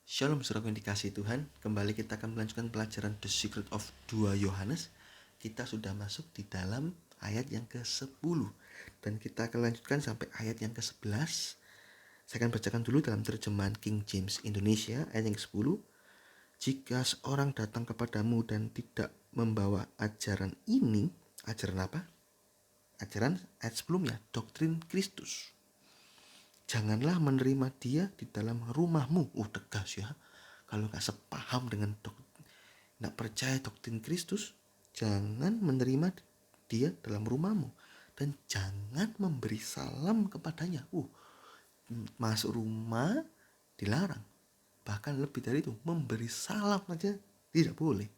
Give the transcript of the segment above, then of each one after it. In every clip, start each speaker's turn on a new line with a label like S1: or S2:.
S1: Shalom saudara yang dikasihi Tuhan. Kembali kita akan melanjutkan pelajaran The Secret of 2 Yohanes. Kita sudah masuk di dalam ayat yang ke-10 dan kita akan lanjutkan sampai ayat yang ke-11. Saya akan bacakan dulu dalam terjemahan King James Indonesia ayat yang ke-10. Jika seorang datang kepadamu dan tidak membawa ajaran ini, ajaran apa? Ajaran ayat sebelumnya, doktrin Kristus. Janganlah menerima dia di dalam rumahmu. Tegas ya. Kalau gak sepaham dengan gak percaya doktrin Kristus, jangan menerima dia dalam rumahmu. Dan jangan memberi salam kepadanya. Masuk rumah dilarang. Bahkan lebih dari itu, memberi salam aja tidak boleh.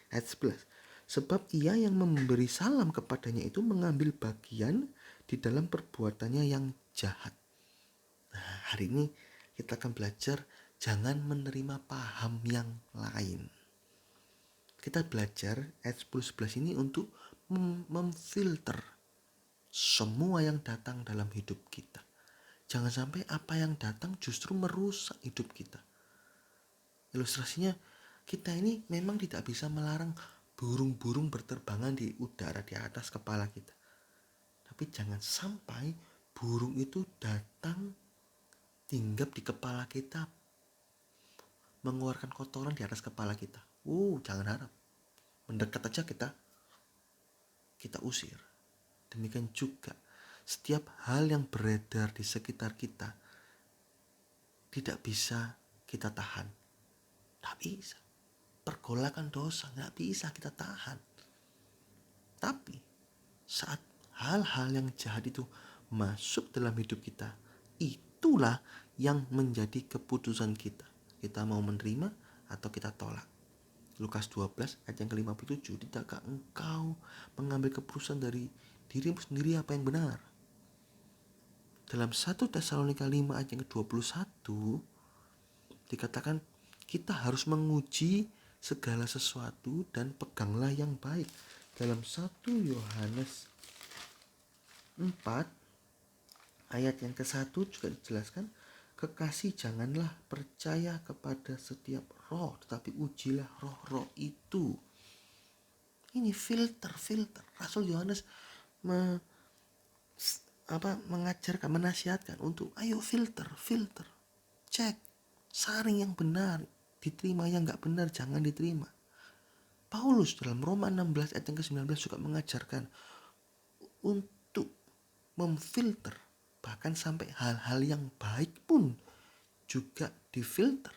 S1: Ayat 11. Sebab ia yang memberi salam kepadanya itu mengambil bagian di dalam perbuatannya yang jahat. Nah, hari ini kita akan belajar jangan menerima paham yang lain. Kita belajar ayat 10-11 ini untuk memfilter semua yang datang dalam hidup kita. Jangan sampai apa yang datang justru merusak hidup kita. Ilustrasinya, kita ini memang tidak bisa melarang burung-burung berterbangan di udara di atas kepala kita. Tapi jangan sampai burung itu datang hinggap di kepala kita, mengeluarkan kotoran di atas kepala kita. Jangan harap. Mendekat aja kita usir. Demikian juga setiap hal yang beredar di sekitar kita tidak bisa kita tahan. Tak bisa. Pergolakan dosa gak bisa kita tahan. Tapi saat hal-hal yang jahat itu masuk dalam hidup kita, itulah yang menjadi keputusan kita. Kita mau menerima atau kita tolak. Lukas 12 ayat yang ke-57. Tidakkah engkau mengambil keputusan dari dirimu sendiri apa yang benar? Dalam 1 Tesalonika 5 ayat yang ke-21 dikatakan kita harus menguji segala sesuatu dan peganglah yang baik. Dalam 1 Yohanes 4 ayat yang ke-1 juga dijelaskan, kekasih janganlah percaya kepada setiap roh, tetapi ujilah roh-roh itu. Ini filter. Rasul Yohanes mengajarkan, menasihatkan untuk ayo filter, cek, saring yang benar, diterima yang gak benar jangan diterima. Paulus dalam Roma 16 ayat yang ke-19 juga mengajarkan untuk memfilter, bahkan sampai hal-hal yang baik pun juga difilter.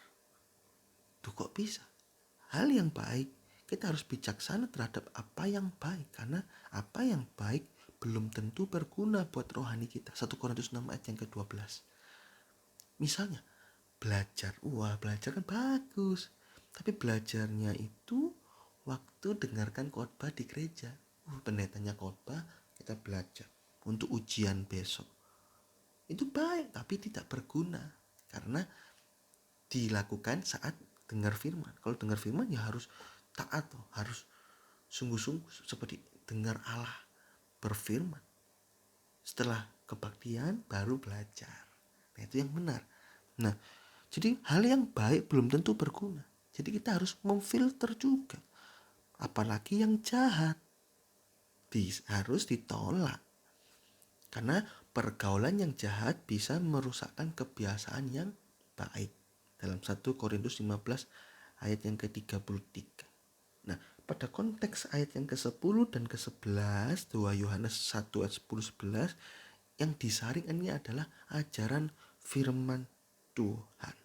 S1: Kok bisa? Hal yang baik, kita harus bijaksana terhadap apa yang baik, karena apa yang baik belum tentu berguna buat rohani kita. 1 Korintus 6 ayat yang ke-12. Misalnya belajar kan bagus, tapi belajarnya itu waktu dengarkan khotbah di gereja. Pendetanya khotbah, kita belajar untuk ujian besok. Itu baik, tapi tidak berguna karena dilakukan saat dengar firman. Kalau dengar firman ya harus taat, harus sungguh-sungguh seperti dengar Allah berfirman. Setelah kebaktian baru belajar. Nah, itu yang benar. Nah, jadi hal yang baik belum tentu berguna. Jadi kita harus memfilter juga. Apalagi yang jahat harus ditolak. Karena pergaulan yang jahat bisa merusakkan kebiasaan yang baik. Dalam 1 Korintus 15 ayat yang ke-33. Nah, pada konteks ayat yang ke-10 dan ke-11, 2 Yohanes 1 ayat 10-11, yang disaring ini adalah ajaran firman Tuhan.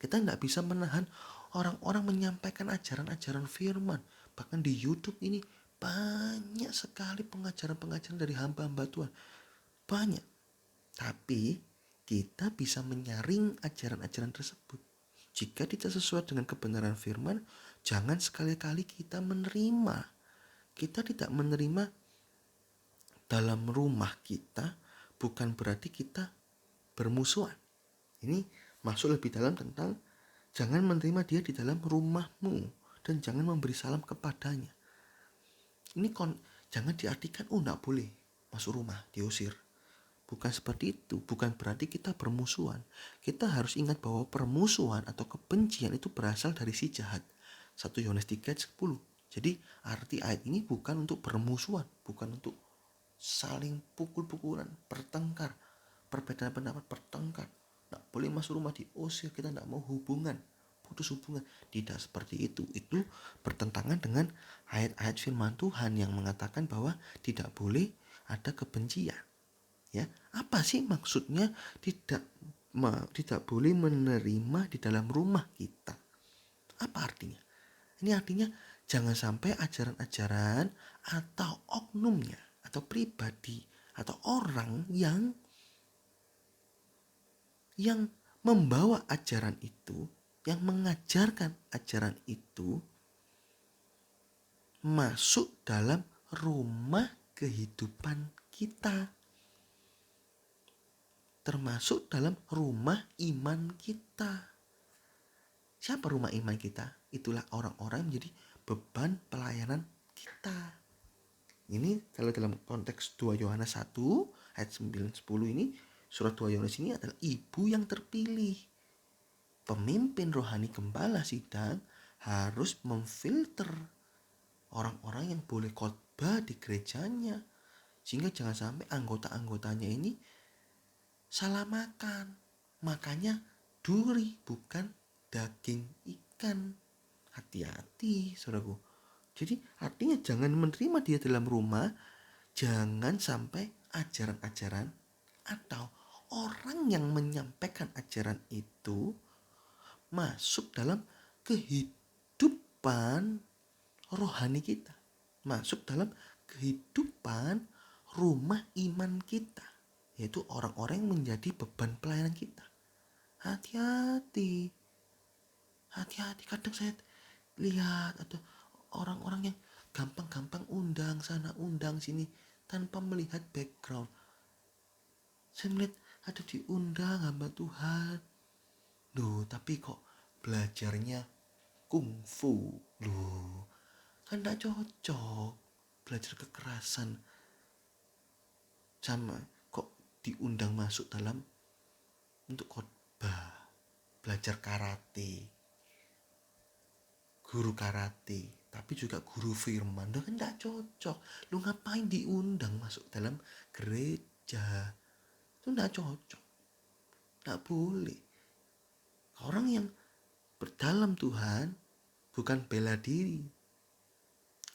S1: Kita tidak bisa menahan orang-orang menyampaikan ajaran-ajaran firman. Bahkan di YouTube ini banyak sekali pengajaran-pengajaran dari hamba-hamba Tuhan. Banyak. Tapi kita bisa menyaring ajaran-ajaran tersebut. Jika tidak sesuai dengan kebenaran firman, jangan sekali-kali kita menerima. Kita tidak menerima dalam rumah kita, bukan berarti kita bermusuhan. Ini masuk lebih dalam tentang jangan menerima dia di dalam rumahmu dan jangan memberi salam kepadanya. Ini jangan diartikan enggak boleh masuk rumah, diusir. Bukan seperti itu, bukan berarti kita bermusuhan. Kita harus ingat bahwa permusuhan atau kebencian itu berasal dari si jahat. 1 Yohanes 3 ayat 10. Jadi arti ayat ini bukan untuk bermusuhan, bukan untuk saling pukul-pukulan, bertengkar, perbedaan pendapat, bertengkar. Nggak boleh masuk rumah, diusir, kita nggak mau hubungan, putus hubungan. Tidak seperti itu. Itu bertentangan dengan ayat-ayat firman Tuhan yang mengatakan bahwa tidak boleh ada kebencian. Ya, apa sih maksudnya tidak boleh menerima di dalam rumah kita? Apa artinya? Ini artinya jangan sampai ajaran-ajaran atau oknumnya atau pribadi atau orang yang membawa ajaran itu, yang mengajarkan ajaran itu masuk dalam rumah kehidupan kita, termasuk dalam rumah iman kita. Siapa rumah iman kita? Itulah orang-orang yang menjadi beban pelayanan kita. Ini kalau dalam konteks 2 Yohanes 1 ayat 9-10 ini, surat 2 Yohanes ini adalah ibu yang terpilih. Pemimpin rohani gembala sidang harus memfilter orang-orang yang boleh khotbah di gerejanya, sehingga jangan sampai anggota-anggotanya ini salah makan. Makanya duri bukan daging ikan. Hati-hati saudaraku. Jadi artinya jangan menerima dia dalam rumah. Jangan sampai ajaran-ajaran atau orang yang menyampaikan ajaran itu masuk dalam kehidupan rohani kita, masuk dalam kehidupan rumah iman kita, yaitu orang-orang yang menjadi beban pelayanan kita. Hati-hati. Kadang saya lihat ada orang-orang yang gampang-gampang undang sana undang sini tanpa melihat background. Saya melihat ada diundang hamba Tuhan, loh tapi kok belajarnya kungfu, loh kan gak cocok. Belajar kekerasan sama kok diundang masuk dalam untuk khotbah, belajar karate, guru karate, tapi juga guru firman. Loh kan gak cocok. Lu ngapain diundang masuk dalam gereja? Itu gak cocok. Gak boleh. Orang yang berdalam Tuhan bukan bela diri.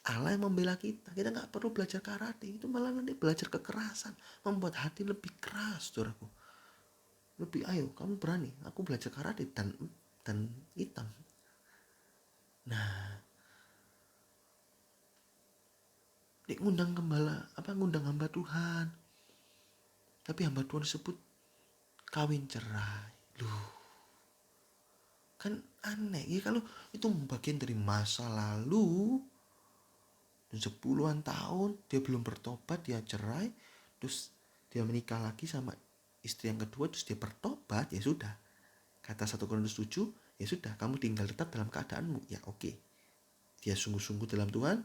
S1: Allah yang membela kita. Kita gak perlu belajar karate. Itu malah nanti belajar kekerasan, membuat hati lebih keras, saudaraku. Lebih, ayo kamu berani, aku belajar karate dan hitam. Nah, ngundang hamba Tuhan, tapi hamba Tuhan tersebut kawin cerai. Loh, kan aneh ya. Kalau itu bagian dari masa lalu, 10-an tahun dia belum bertobat, dia cerai, terus dia menikah lagi sama istri yang kedua, terus dia bertobat, ya sudah. Kata 1 Korintus 7, ya sudah, kamu tinggal tetap dalam keadaanmu, ya oke. Dia sungguh-sungguh dalam Tuhan,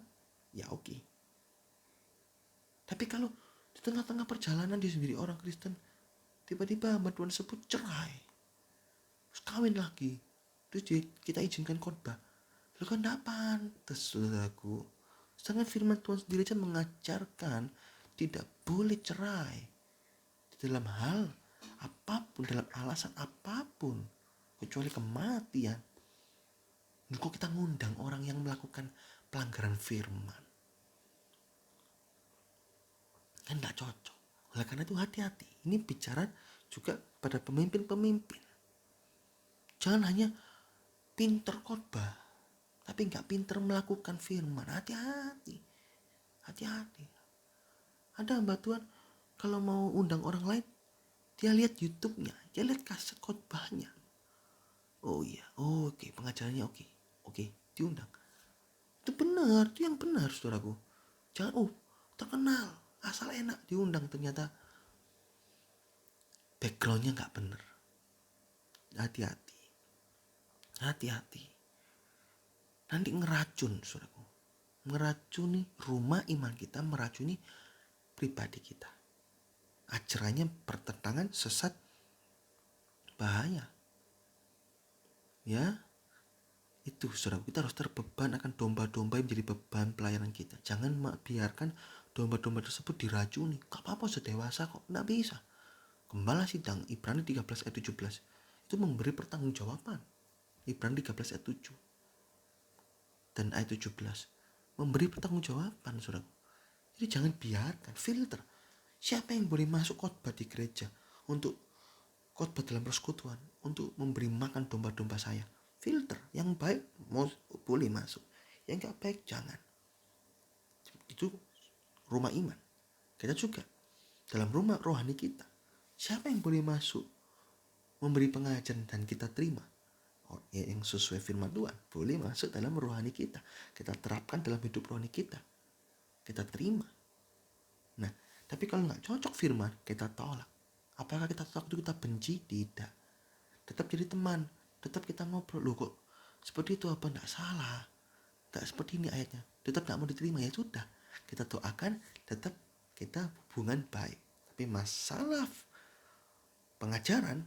S1: ya oke. Tapi kalau di tengah-tengah perjalanan dia sendiri orang Kristen, tiba-tiba hamba Tuhan tersebut cerai, terus kawin lagi, terus kita izinkan khotbah, lu kan gak pantas, saudaraku. Sedangkan firman Tuhan sendiri aja mengajarkan tidak boleh cerai di dalam hal apapun, dalam alasan apapun, kecuali kematian. Kok kita ngundang orang yang melakukan pelanggaran firman? Kan gak cocok. Oleh karena itu hati-hati. Ini bicara juga pada pemimpin-pemimpin. Jangan hanya pinter khotbah, tapi gak pinter melakukan firman. Hati-hati. Ada hamba Tuhan kalau mau undang orang lain, dia lihat YouTube-nya, dia lihat kaset khotbahnya. Oh iya, oke, pengajarannya oke, diundang. Itu benar, itu yang benar, saudaraku. Jangan terkenal, asal enak diundang, ternyata backgroundnya gak benar. Hati-hati. Nanti ngeracun, saudaraku. Meracuni rumah iman kita, meracuni pribadi kita. ajarannya bertentangan, sesat, bahaya. Ya, itu saudara, kita harus terbeban akan domba-domba yang menjadi beban pelayanan kita. Jangan biarkan domba-domba tersebut diracuni. Gak apa-apa, sedewasa kok. Nggak bisa. Gembala sidang, Ibrani 13 ayat 17. Itu memberi pertanggungjawaban. Ibrani 13 ayat 7 dan ayat 17. Memberi pertanggungjawaban, saudara. Jadi jangan biarkan, filter. Siapa yang boleh masuk khotbah di gereja untuk khotbah dalam persekutuan, untuk memberi makan domba-domba saya? Filter. Yang baik boleh masuk, yang gak baik jangan. Itu rumah iman. Kita juga dalam rumah rohani kita, siapa yang boleh masuk memberi pengajaran dan kita terima? Yang sesuai firman Tuhan boleh masuk dalam rohani kita, kita terapkan dalam hidup rohani kita, kita terima. Nah, tapi kalau nggak cocok firman, kita tolak. Apakah kita tolak itu kita benci? Tidak. Tetap jadi teman, tetap kita ngobrol. Loh kok seperti itu, apa nggak salah, nggak seperti ini ayatnya, tetap nggak mau diterima, ya sudah, kita doakan, tetap kita hubungan baik. Tapi masalah pengajaran,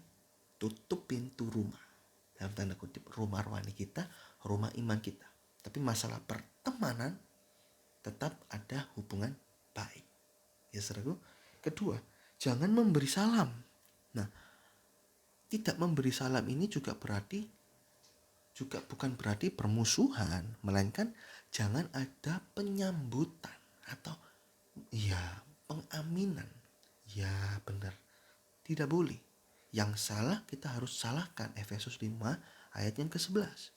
S1: tutup pintu rumah, dalam tanda kutip, rumah rohani kita, rumah iman kita. Tapi masalah pertemanan, tetap ada hubungan baik. Ya saudaraku. Kedua, jangan memberi salam. Nah, tidak memberi salam ini juga bukan berarti permusuhan, melainkan jangan ada penyambutan atau pengaminan. Ya benar, tidak boleh. Yang salah kita harus salahkan. Efesus 5 ayat yang ke-11.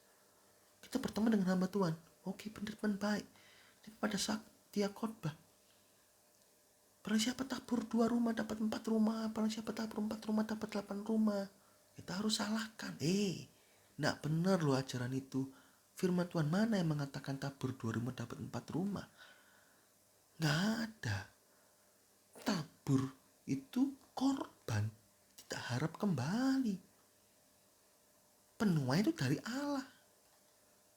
S1: Kita berteman dengan hamba Tuhan, oke, benar, baik. Tapi pada saat dia khotbah, barang siapa tabur 2 rumah dapat 4 rumah, barang siapa tabur 4 rumah dapat 8 rumah. Kita harus salahkan. Nggak benar loh ajaran itu. Firman Tuhan mana yang mengatakan tabur 2 rumah dapat 4 rumah? Nggak ada. Tabur itu korban, tidak harap kembali. Penuai itu dari Allah,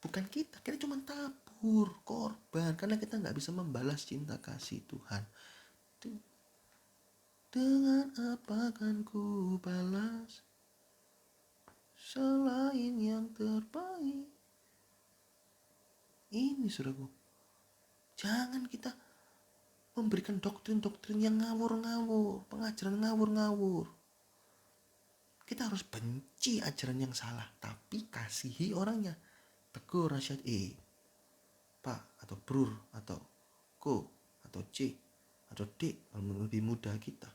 S1: bukan kita. Kita cuma tabur korban karena kita nggak bisa membalas cinta kasih Tuhan. Dengan apa akan ku balas selain yang terbaik? Ini saudaraku, jangan kita memberikan doktrin-doktrin yang ngawur-ngawur, pengajaran ngawur-ngawur. Kita harus benci ajaran yang salah, tapi kasihi orangnya. Tegur, nasihat, Pak atau Brur atau Ko atau C atau D kalau lebih muda kita.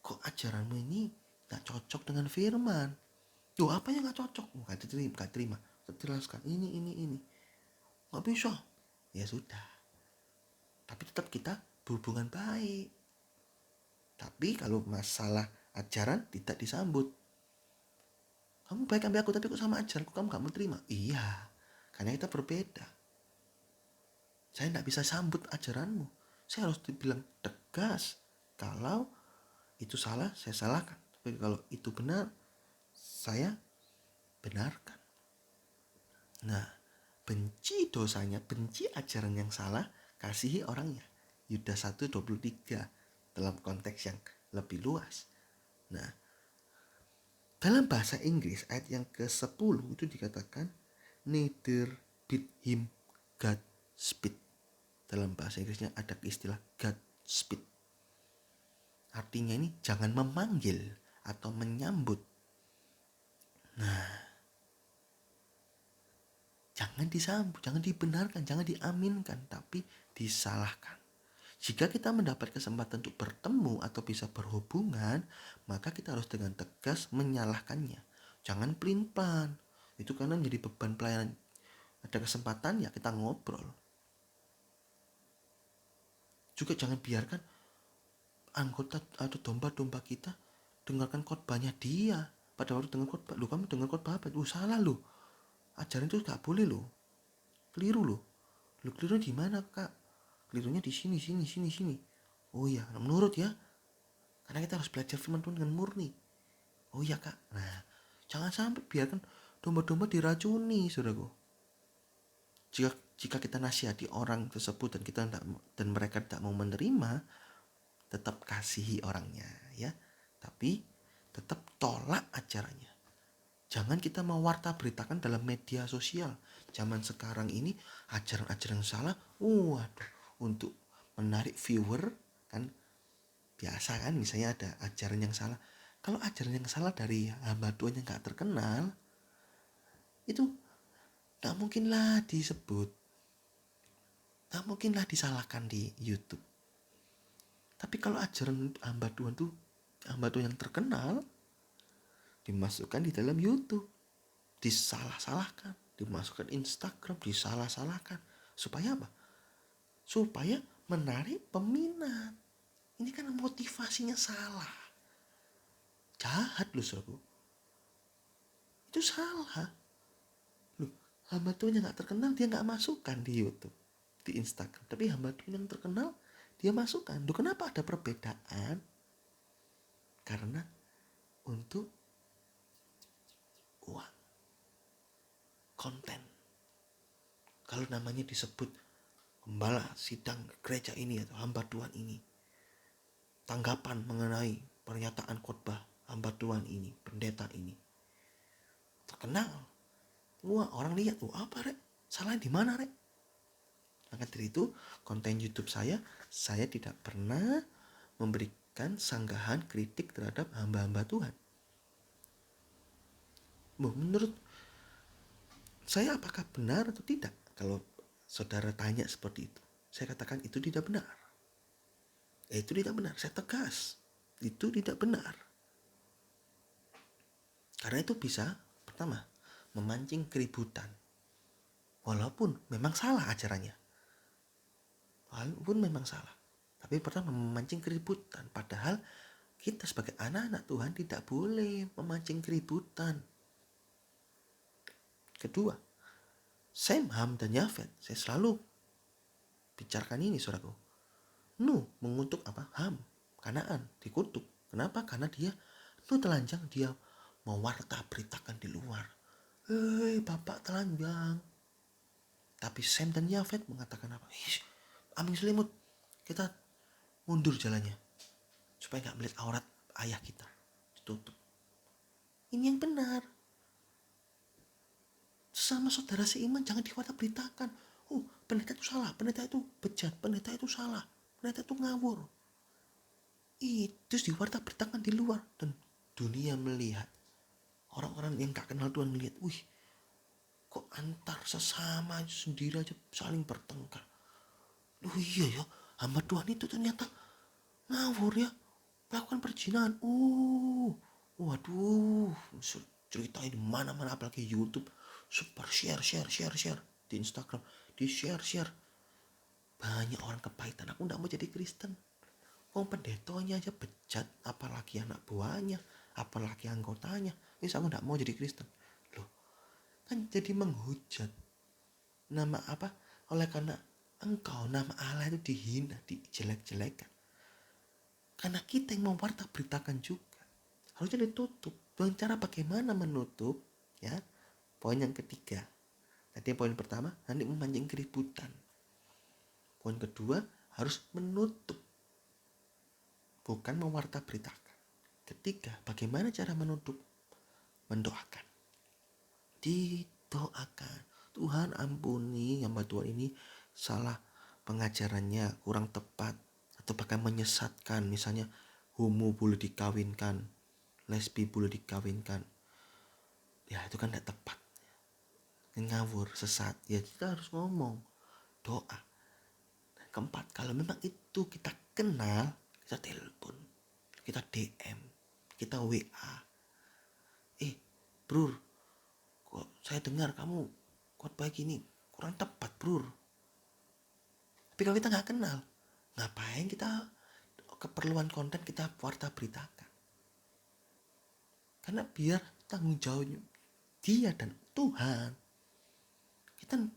S1: Kok ajaranmu ini gak cocok dengan firman? Tuh, apa yang gak cocok? Gak terima. Terjelaskan ini. Gak bisa. Ya sudah. Tapi tetap kita berhubungan baik. Tapi kalau masalah ajaran tidak disambut. Kamu baik ambil aku, tapi kok sama ajaranku kamu gak mau terima? Iya, karena kita berbeda. Saya gak bisa sambut ajaranmu. Saya harus dibilang tegas. Kalau itu salah, saya salahkan. Tapi kalau itu benar, saya benarkan. Nah, benci dosanya, benci ajaran yang salah, kasihi orangnya. Yudas 1:23 dalam konteks yang lebih luas. Nah, dalam bahasa Inggris ayat yang ke-10 itu dikatakan neither bid him Godspeed. Dalam bahasa Inggrisnya ada istilah Godspeed. Artinya ini jangan memanggil atau menyambut. Nah, jangan disambut, jangan dibenarkan, jangan diaminkan, tapi disalahkan. Jika kita mendapat kesempatan untuk bertemu atau bisa berhubungan, maka kita harus dengan tegas menyalahkannya. Jangan pelin-pelan. Itu karena menjadi beban pelayanan. Ada kesempatan ya kita ngobrol. Juga jangan biarkan anggota atau domba-domba kita dengarkan khotbahnya dia. Pada waktu dengar khotbah, lu kamu dengar khotbah apa? Salah lu. Ajaran itu gak boleh lu. Keliru lu. Lu keliru di mana, Kak? Kelirunya di sini. Oh iya, menurut ya. Karena kita harus belajar firman Tuhan dengan murni. Oh iya, Kak. Nah, jangan sampai biarkan domba-domba diracuni, saudaraku. Jika kita nasihati orang tersebut dan mereka tidak mau menerima, tetap kasihi orangnya ya, tapi tetap tolak ajarannya. Jangan kita mewarta beritakan dalam media sosial. Zaman sekarang ini ajaran-ajaran salah, waduh, untuk menarik viewer kan biasa kan, misalnya ada ajaran yang salah. Kalau ajaran yang salah dari hamba Tuhan yang gak terkenal, itu gak mungkinlah disebut, gak mungkinlah disalahkan di YouTube. Tapi kalau ajaran hamba Tuhan tuh, hamba Tuhan yang terkenal, dimasukkan di dalam YouTube, disalah-salahkan, dimasukkan Instagram, disalah-salahkan. Supaya apa? Supaya menarik peminat. Ini kan motivasinya salah. Jahat loh saudaraku. Itu salah. Loh, hamba Tuhan yang gak terkenal dia gak masukkan di YouTube, di Instagram. Tapi hamba Tuhan yang terkenal dia masukkan. Loh, kenapa ada perbedaan? Karena untuk uang, konten. Kalau namanya disebut gembala sidang gereja ini atau hamba Tuhan ini, tanggapan mengenai pernyataan khotbah hamba Tuhan ini, pendeta ini terkenal, wah orang lihat, wah apa rek, salah di mana rek? Maka dari itu konten YouTube saya tidak pernah memberikan sanggahan kritik terhadap hamba-hamba Tuhan. Menurut saya apakah benar atau tidak? Kalau saudara tanya seperti itu, saya katakan itu tidak benar. Itu tidak benar, saya tegas. Itu tidak benar. Karena itu bisa, pertama, memancing keributan. Walaupun memang salah ajarannya. Walaupun memang salah. Tapi pertama memancing keributan. Padahal kita sebagai anak-anak Tuhan tidak boleh memancing keributan. Kedua, Sem, Ham, dan Yafet. Saya selalu bicarakan ini saudaraku. Nuh mengutuk apa? Ham, Kanaan, dikutuk. Kenapa? Karena dia telanjang, dia mewarta beritakan di luar. Hei bapak telanjang. Tapi Sem dan Yafet mengatakan apa? Ambing selimut, kita mundur jalannya supaya gak melihat aurat ayah kita, ditutup. Ini yang benar. Sesama saudara seiman jangan diwarta beritakan. Oh pendeta itu salah, pendeta itu bejat, pendeta itu salah, pendeta itu ngawur. Itu diwarta beritakan di luar. Dan dunia melihat, orang-orang yang gak kenal Tuhan melihat, wih kok antar sesama sendiri aja saling bertengkar. Oh iya ya, hamba Tuhan itu ternyata ngawur ya, melakukan perzinahan. Waduh, ceritain mana-mana, apalagi YouTube, super share di Instagram, di share. Banyak orang kepahitan, aku gak mau jadi Kristen. Pendetonya aja bejat, apalagi anak buahnya, apalagi anggotanya. Aku gak mau jadi Kristen. Loh, kan jadi menghujat nama apa? Oleh karena engkau, nama Allah itu dihina, dijelek-jelekan. Karena kita yang mewarta beritakan juga, harusnya ditutup. Dengan cara bagaimana menutup? Ya, poin yang ketiga. Tadi poin pertama, nanti memancing keributan. Poin kedua, harus menutup, bukan mewarta beritakan. Ketiga, bagaimana cara menutup? Mendoakan. Didoakan. Tuhan ampuni hamba Tuhan ini salah pengajarannya, kurang tepat, atau bahkan menyesatkan. Misalnya homo boleh dikawinkan, lesbi boleh dikawinkan. Ya itu kan tidak tepat, ngawur, sesat. Ya kita harus ngomong, doa. Dan keempat, kalau memang itu kita kenal, kita telepon, kita DM, kita WA. Bro, kok saya dengar kamu khotbah gini kurang tepat, bro. Tapi kalau kita nggak kenal, ngapain kita keperluan konten kita warta beritakan? Karena biar tanggung jawabnya dia dan Tuhan.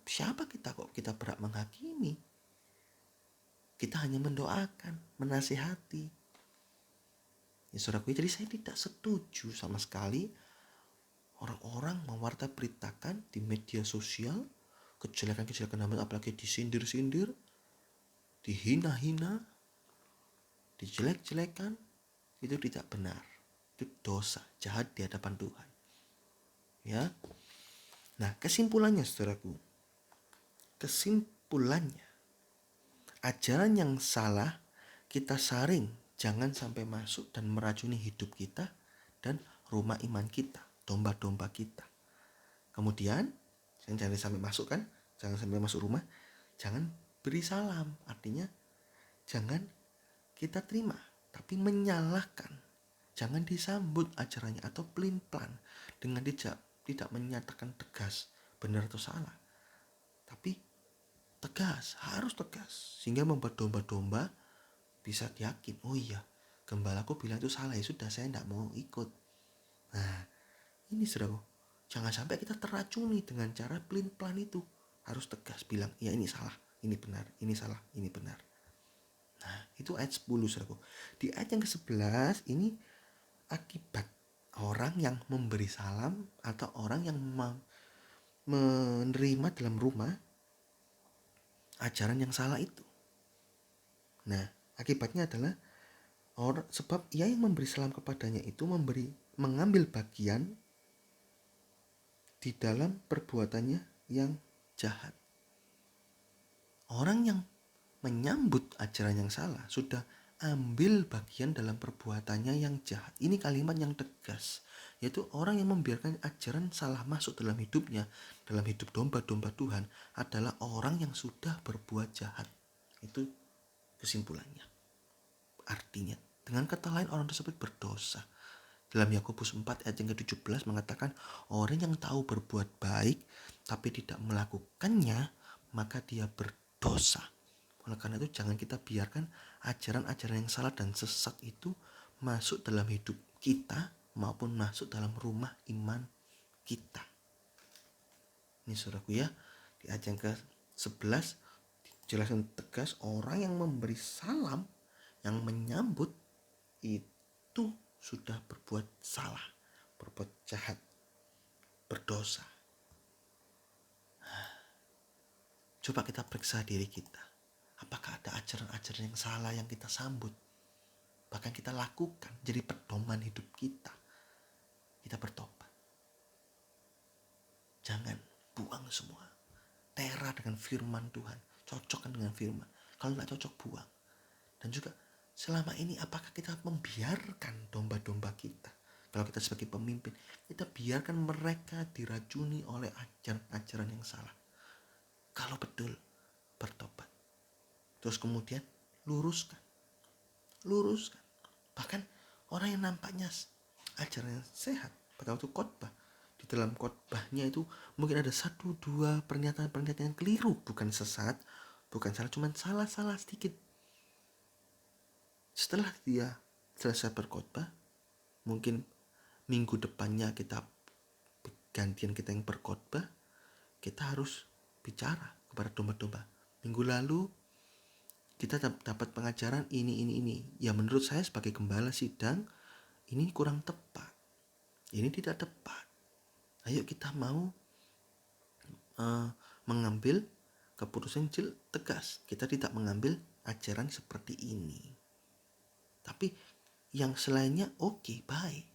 S1: Siapa kita kok kita berhak menghakimi? Kita hanya mendoakan, menasihati. Ya saudaraku, jadi saya tidak setuju sama sekali orang-orang mewarta beritakan di media sosial kejelekan-kejelekan hamba, apalagi disindir-sindir, dihina-hina, dijelek-jelekan, itu tidak benar. Itu dosa, jahat di hadapan Tuhan. Ya. Nah, kesimpulannya saudaraku. Kesimpulannya, ajaran yang salah kita saring, jangan sampai masuk dan meracuni hidup kita dan rumah iman kita, domba-domba kita. Kemudian, jangan sampai masuk kan, jangan sampai masuk rumah, jangan beri salam. Artinya, jangan kita terima, tapi menyalahkan. Jangan disambut ajarannya atau pelin-pelan dengan tidak menyatakan tegas benar atau salah. Tapi tegas, harus tegas, sehingga membuat domba-domba bisa yakin, oh iya, gembalaku bilang itu salah, ya sudah, saya tidak mau ikut. Nah, ini saudaraku, jangan sampai kita teracuni dengan cara pelin-pelan itu. Harus tegas bilang, ya ini salah, ini benar, ini salah, ini benar. Nah, itu ayat 10 saudaraku. Di ayat yang ke-11 ini akibat orang yang memberi salam atau orang yang menerima dalam rumah ajaran yang salah itu. Nah, akibatnya adalah sebab ia yang memberi salam kepadanya itu mengambil bagian di dalam perbuatannya yang jahat. Orang yang menyambut ajaran yang salah sudah ambil bagian dalam perbuatannya yang jahat. Ini kalimat yang tegas, yaitu orang yang membiarkan ajaran salah masuk dalam hidupnya, dalam hidup domba-domba Tuhan, adalah orang yang sudah berbuat jahat. Itu kesimpulannya. Artinya, dengan kata lain, orang tersebut berdosa. Dalam Yakobus 4 ayat yang ke-17 mengatakan, orang yang tahu berbuat baik tapi tidak melakukannya, maka dia berdosa. Oleh karena itu, jangan kita biarkan ajaran-ajaran yang salah dan sesat itu masuk dalam hidup kita maupun masuk dalam rumah iman kita. Ini saudaraku ya, di ayat yang ke-11 dijelaskan tegas, orang yang memberi salam, yang menyambut itu sudah berbuat salah, berbuat jahat, berdosa. Coba kita periksa diri kita. Apakah ada ajaran-ajaran yang salah yang kita sambut, bahkan kita lakukan jadi pedoman hidup kita? Kita bertobat. Jangan buang semua. Tera dengan firman Tuhan, cocokkan dengan firman. Kalau tidak cocok, buang. Dan juga selama ini apakah kita membiarkan domba-domba kita, kalau kita sebagai pemimpin, kita biarkan mereka diracuni oleh ajaran-ajaran yang salah? Kalau betul, bertobat. Terus kemudian luruskan. Bahkan orang yang nampaknya ajaran yang sehat pada waktu khotbah, di dalam khotbahnya itu mungkin ada 1-2 pernyataan-pernyataan yang keliru, bukan sesat, bukan salah, cuma salah sedikit. Setelah dia selesai berkhotbah, mungkin minggu depannya gantian kita yang berkhotbah, kita harus bicara kepada domba-domba. Minggu lalu kita dapat pengajaran ini. Ya menurut saya sebagai gembala sidang, ini kurang tepat. Ini tidak tepat. Ayo kita mau mengambil keputusan tegas. Kita tidak mengambil ajaran seperti ini. Tapi yang selainnya oke, baik.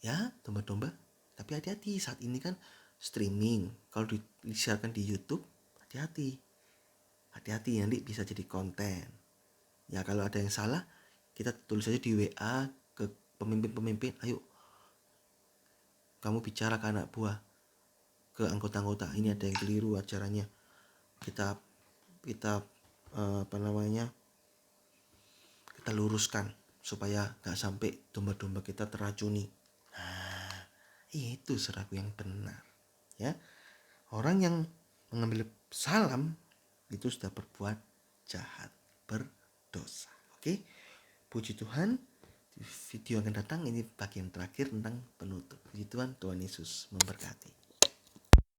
S1: Ya, domba-domba. Tapi hati-hati, saat ini kan streaming. Kalau disiarkan di YouTube, hati-hati nanti bisa jadi konten. Ya, kalau ada yang salah, kita tulis saja di WA ke pemimpin-pemimpin, ayo kamu bicara ke anak buah, ke anggota-anggota, ini ada yang keliru ajarannya. Kita kita luruskan supaya gak sampai domba-domba kita teracuni. Nah, itu saudaraku yang benar. Ya, orang yang mengambil salam itu sudah berbuat jahat, berdosa. Oke, puji Tuhan. Di video yang akan datang ini bagian terakhir tentang penutup. Puji Tuhan, Tuhan Yesus memberkati.